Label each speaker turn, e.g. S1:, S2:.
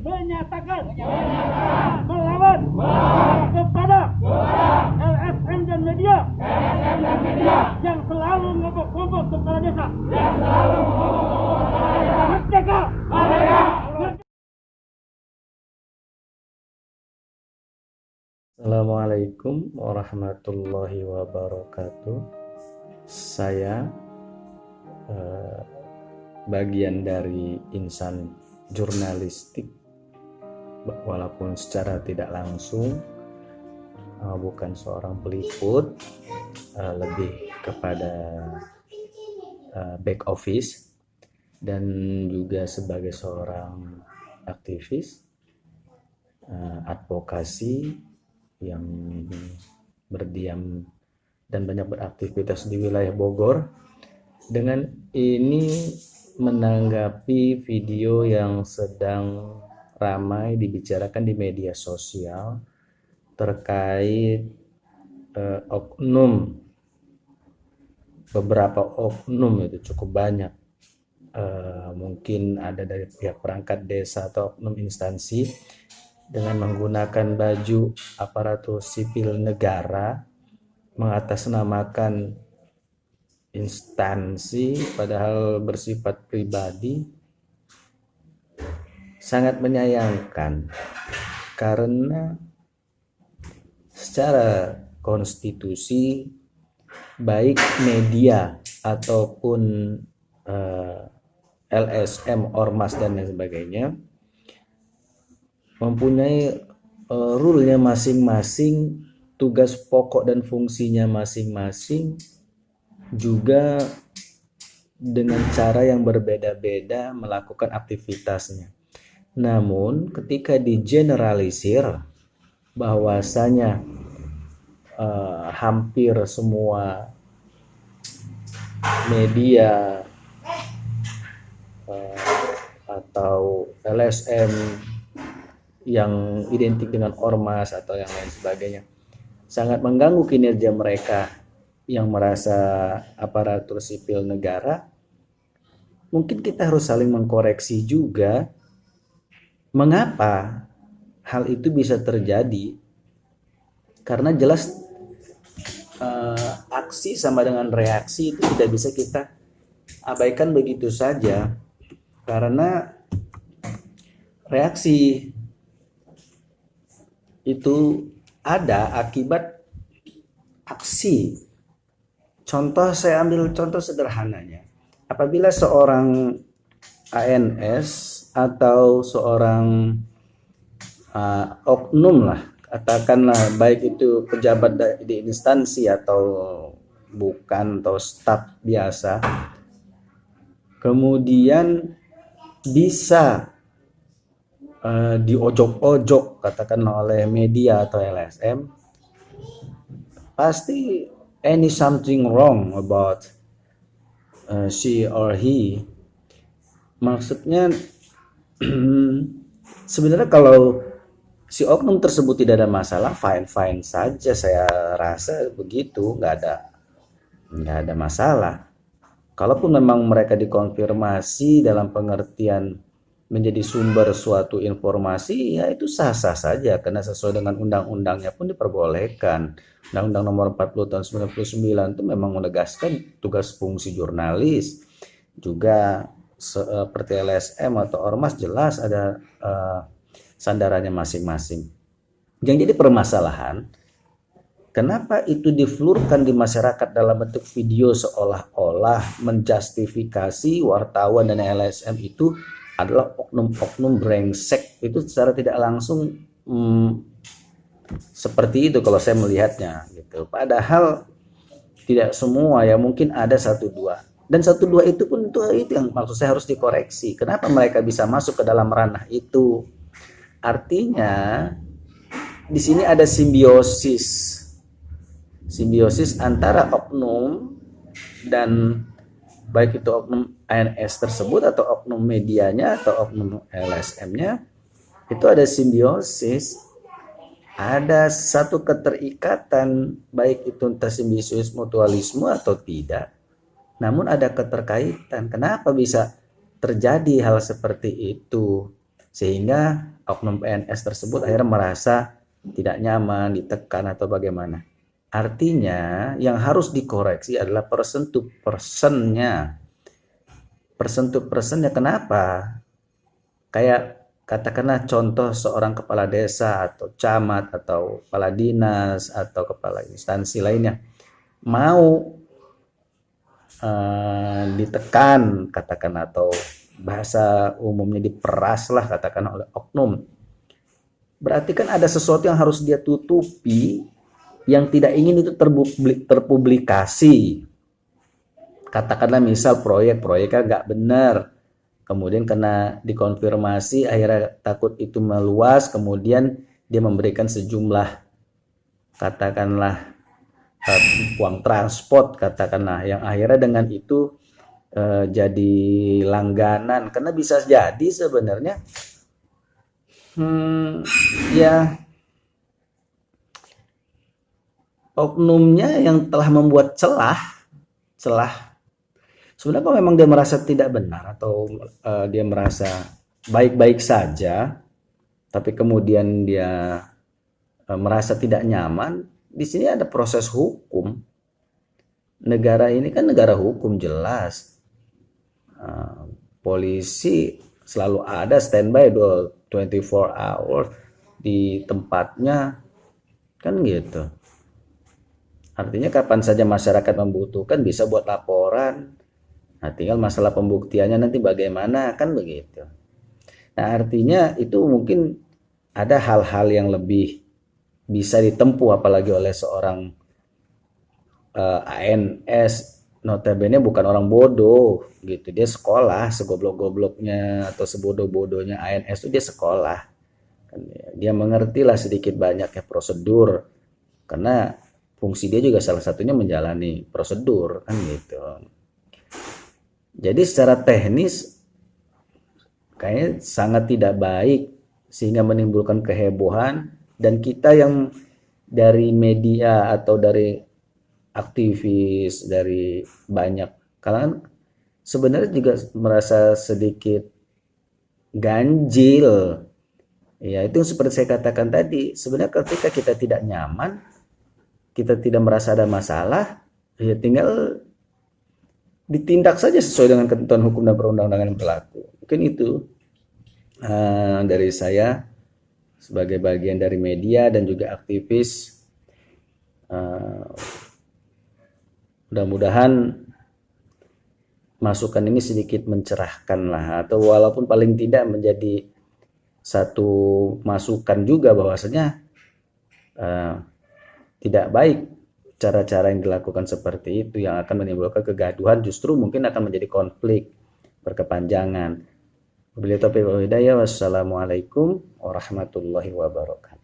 S1: menyatakan melawan kepada LSM dan media yang selalu ngobok-ngobok kepala desa. Merdeka!
S2: Assalamualaikum warahmatullahi wabarakatuh. Saya bagian dari insan jurnalistik, walaupun secara tidak langsung, bukan seorang peliput, lebih kepada back office, dan juga sebagai seorang aktivis advokasi yang berdiam dan banyak beraktivitas di wilayah Bogor. Dengan ini menanggapi video yang sedang ramai dibicarakan di media sosial terkait beberapa oknum, itu cukup banyak, mungkin ada dari pihak perangkat desa atau oknum instansi dengan menggunakan baju aparatur sipil negara mengatasnamakan instansi padahal bersifat pribadi. Sangat menyayangkan karena secara konstitusi baik media ataupun LSM, ormas dan lain sebagainya mempunyai rule-nya masing-masing, tugas pokok dan fungsinya masing-masing, juga dengan cara yang berbeda-beda melakukan aktivitasnya. Namun ketika digeneralisir bahwasanya hampir semua media atau LSM yang identik dengan ormas atau yang lain sebagainya sangat mengganggu kinerja mereka yang merasa aparatur sipil negara, mungkin kita harus saling mengkoreksi juga mengapa hal itu bisa terjadi. Karena jelas aksi sama dengan reaksi itu tidak bisa kita abaikan begitu saja, karena reaksi itu ada akibat aksi. Contoh, saya ambil contoh sederhananya. Apabila seorang ANS atau seorang oknum lah, katakanlah baik itu pejabat di instansi atau bukan, atau staf biasa, kemudian bisa diojok-ojok katakanlah oleh media atau LSM, pasti something wrong about she or he. Maksudnya sebenarnya kalau si oknum tersebut tidak ada masalah, fine saja, saya rasa begitu, nggak ada masalah. Kalaupun memang mereka dikonfirmasi dalam pengertian menjadi sumber suatu informasi, ya itu sah-sah saja, karena sesuai dengan undang-undangnya pun diperbolehkan. Undang-Undang Nomor 40 tahun 99 itu memang menegaskan tugas fungsi jurnalis. Juga seperti LSM atau ormas jelas ada sandarannya masing-masing. Yang jadi permasalahan, kenapa itu diflurkan di masyarakat dalam bentuk video seolah-olah menjustifikasi wartawan dan LSM itu adalah oknum-oknum brengsek. Itu secara tidak langsung seperti itu kalau saya melihatnya gitu. Padahal tidak semua, ya mungkin ada satu dua, dan satu dua itu pun itu yang maksud saya harus dikoreksi. Kenapa mereka bisa masuk ke dalam ranah itu? Artinya di sini ada simbiosis antara oknum dan baik itu oknum ANS tersebut atau oknum medianya atau oknum LSM-nya, itu ada simbiosis, ada satu keterikatan, baik itu entah simbiosis mutualisme atau tidak, namun ada keterkaitan. Kenapa bisa terjadi hal seperti itu? sehingga oknum PNS tersebut akhirnya merasa tidak nyaman, ditekan atau bagaimana. Artinya yang harus dikoreksi adalah person to personnya. Person to personnya kenapa? Kayak katakanlah contoh seorang kepala desa atau camat atau kepala dinas atau kepala instansi lainnya mau ditekan katakan atau bahasa umumnya diperas lah katakan oleh oknum, berarti kan ada sesuatu yang harus dia tutupi yang tidak ingin itu terpublikasi. Katakanlah misal proyeknya nggak benar, kemudian karena dikonfirmasi akhirnya takut itu meluas, kemudian dia memberikan sejumlah katakanlah uang transport katakanlah yang akhirnya dengan itu jadi langganan, karena bisa jadi sebenarnya ya oknumnya yang telah membuat celah sebenarnya memang dia merasa tidak benar atau dia merasa baik-baik saja, tapi kemudian dia merasa tidak nyaman. Di sini ada proses hukum. Negara ini kan negara hukum jelas. Polisi selalu ada standby 24 hours di tempatnya kan gitu. Artinya kapan saja masyarakat membutuhkan bisa buat laporan. Nah, tinggal masalah pembuktiannya nanti bagaimana kan begitu. Nah, artinya itu mungkin ada hal-hal yang lebih bisa ditempuh apalagi oleh seorang ANS, notabene bukan orang bodoh gitu, dia sekolah segoblok-gobloknya atau sebodoh-bodohnya ANS itu dia sekolah kan, dia mengerti lah sedikit banyak ya prosedur, karena fungsi dia juga salah satunya menjalani prosedur kan gitu. Jadi secara teknis kayaknya sangat tidak baik sehingga menimbulkan kehebohan, dan kita yang dari media atau dari aktivis dari banyak kalangan sebenarnya juga merasa sedikit ganjil. Ya, itu seperti saya katakan tadi, sebenarnya ketika kita tidak nyaman, kita tidak merasa ada masalah, ya tinggal ditindak saja sesuai dengan ketentuan hukum dan perundang-undangan yang berlaku. Mungkin itu dari saya sebagai bagian dari media dan juga aktivis. Mudah-mudahan masukan ini sedikit mencerahkan lah, atau walaupun paling tidak menjadi satu masukan juga bahwasanya tidak baik cara-cara yang dilakukan seperti itu yang akan menimbulkan kegaduhan, justru mungkin akan menjadi konflik berkepanjangan. Wabillahi taufiq wal hidayah. Wassalamualaikum warahmatullahi wabarakatuh.